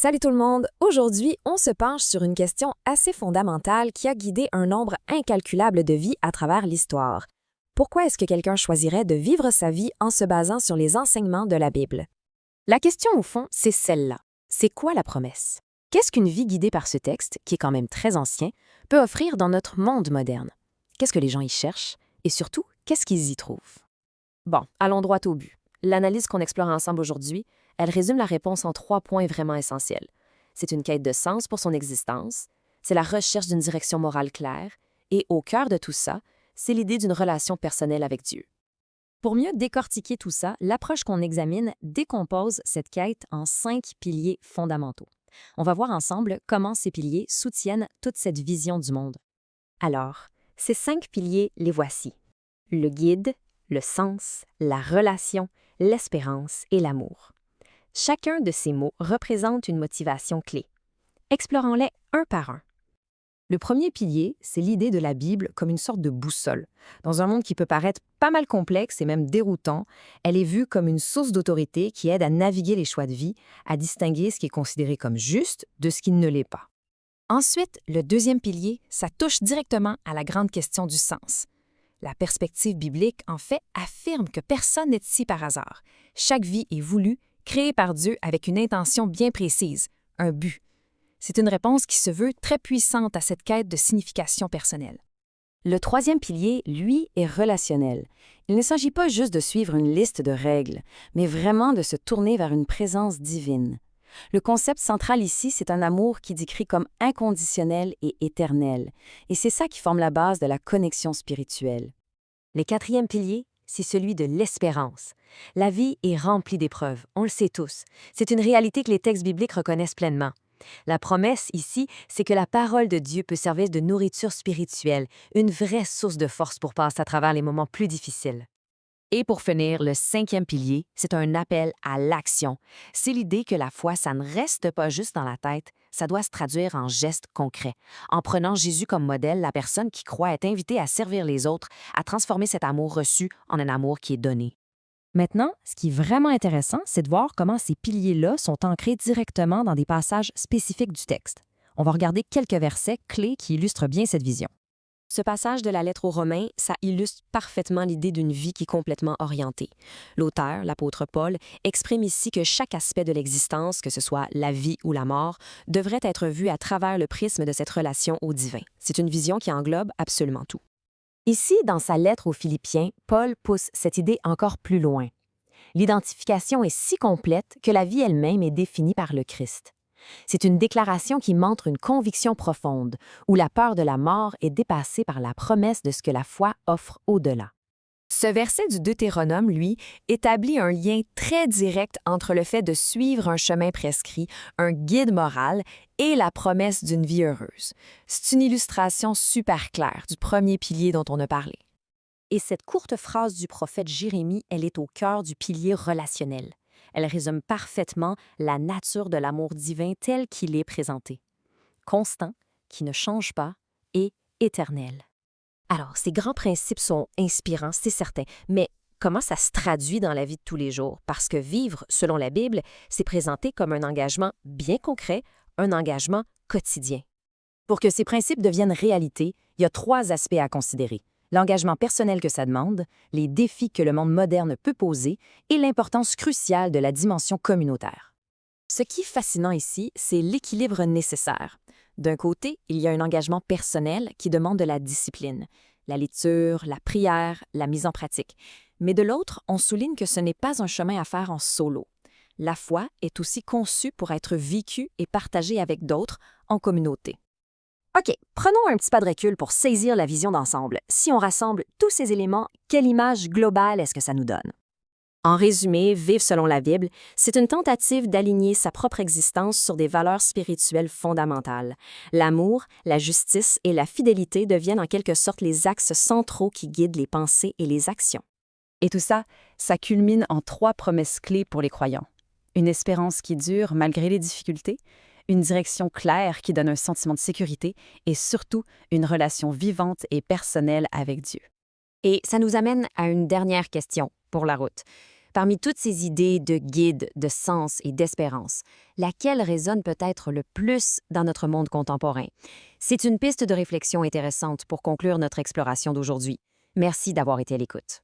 Salut tout le monde! Aujourd'hui, on se penche sur une question assez fondamentale qui a guidé un nombre incalculable de vies à travers l'histoire. Pourquoi est-ce que quelqu'un choisirait de vivre sa vie en se basant sur les enseignements de la Bible? La question au fond, c'est celle-là. C'est quoi la promesse? Qu'est-ce qu'une vie guidée par ce texte, qui est quand même très ancien, peut offrir dans notre monde moderne? Qu'est-ce que les gens y cherchent? Et surtout, qu'est-ce qu'ils y trouvent? Bon, allons droit au but. L'analyse qu'on explore ensemble aujourd'hui, elle résume la réponse en 3 points vraiment essentiels. C'est une quête de sens pour son existence, c'est la recherche d'une direction morale claire, et au cœur de tout ça, c'est l'idée d'une relation personnelle avec Dieu. Pour mieux décortiquer tout ça, l'approche qu'on examine décompose cette quête en 5 piliers fondamentaux. On va voir ensemble comment ces piliers soutiennent toute cette vision du monde. Alors, ces 5 piliers, les voici. Le guide, le sens, la relation, l'espérance et l'amour. Chacun de ces mots représente une motivation clé. Explorons-les un par un. Le premier pilier, c'est l'idée de la Bible comme une sorte de boussole. Dans un monde qui peut paraître pas mal complexe et même déroutant, elle est vue comme une source d'autorité qui aide à naviguer les choix de vie, à distinguer ce qui est considéré comme juste de ce qui ne l'est pas. Ensuite, le deuxième pilier, ça touche directement à la grande question du sens. La perspective biblique, en fait, affirme que personne n'est ici par hasard. Chaque vie est voulue, créée par Dieu avec une intention bien précise, un but. C'est une réponse qui se veut très puissante à cette quête de signification personnelle. Le troisième pilier, lui, est relationnel. Il ne s'agit pas juste de suivre une liste de règles, mais vraiment de se tourner vers une présence divine. Le concept central ici, c'est un amour qui décrit comme inconditionnel et éternel, et c'est ça qui forme la base de la connexion spirituelle. Le quatrième pilier, c'est celui de l'espérance. La vie est remplie d'épreuves, on le sait tous. C'est une réalité que les textes bibliques reconnaissent pleinement. La promesse ici, c'est que la parole de Dieu peut servir de nourriture spirituelle, une vraie source de force pour passer à travers les moments plus difficiles. Et pour finir, le cinquième pilier, c'est un appel à l'action. C'est l'idée que la foi, ça ne reste pas juste dans la tête, ça doit se traduire en gestes concrets. En prenant Jésus comme modèle, la personne qui croit est invitée à servir les autres, à transformer cet amour reçu en un amour qui est donné. Maintenant, ce qui est vraiment intéressant, c'est de voir comment ces piliers-là sont ancrés directement dans des passages spécifiques du texte. On va regarder quelques versets clés qui illustrent bien cette vision. Ce passage de la lettre aux Romains, ça illustre parfaitement l'idée d'une vie qui est complètement orientée. L'auteur, l'apôtre Paul, exprime ici que chaque aspect de l'existence, que ce soit la vie ou la mort, devrait être vu à travers le prisme de cette relation au divin. C'est une vision qui englobe absolument tout. Ici, dans sa lettre aux Philippiens, Paul pousse cette idée encore plus loin. L'identification est si complète que la vie elle-même est définie par le Christ. C'est une déclaration qui montre une conviction profonde, où la peur de la mort est dépassée par la promesse de ce que la foi offre au-delà. Ce verset du Deutéronome, lui, établit un lien très direct entre le fait de suivre un chemin prescrit, un guide moral, et la promesse d'une vie heureuse. C'est une illustration super claire du premier pilier dont on a parlé. Et cette courte phrase du prophète Jérémie, elle est au cœur du pilier relationnel. Elle résume parfaitement la nature de l'amour divin tel qu'il est présenté. Constant, qui ne change pas, et éternel. Alors, ces grands principes sont inspirants, c'est certain, mais comment ça se traduit dans la vie de tous les jours? Parce que vivre, selon la Bible, c'est présenté comme un engagement bien concret, un engagement quotidien. Pour que ces principes deviennent réalité, il y a 3 aspects à considérer. L'engagement personnel que ça demande, les défis que le monde moderne peut poser et l'importance cruciale de la dimension communautaire. Ce qui est fascinant ici, c'est l'équilibre nécessaire. D'un côté, il y a un engagement personnel qui demande de la discipline, la lecture, la prière, la mise en pratique. Mais de l'autre, on souligne que ce n'est pas un chemin à faire en solo. La foi est aussi conçue pour être vécue et partagée avec d'autres en communauté. OK, prenons un petit pas de recul pour saisir la vision d'ensemble. Si on rassemble tous ces éléments, quelle image globale est-ce que ça nous donne? En résumé, vivre selon la Bible, c'est une tentative d'aligner sa propre existence sur des valeurs spirituelles fondamentales. L'amour, la justice et la fidélité deviennent en quelque sorte les axes centraux qui guident les pensées et les actions. Et tout ça, ça culmine en 3 promesses clés pour les croyants. Une espérance qui dure malgré les difficultés, une direction claire qui donne un sentiment de sécurité et surtout une relation vivante et personnelle avec Dieu. Et ça nous amène à une dernière question pour la route. Parmi toutes ces idées de guide, de sens et d'espérance, laquelle résonne peut-être le plus dans notre monde contemporain? C'est une piste de réflexion intéressante pour conclure notre exploration d'aujourd'hui. Merci d'avoir été à l'écoute.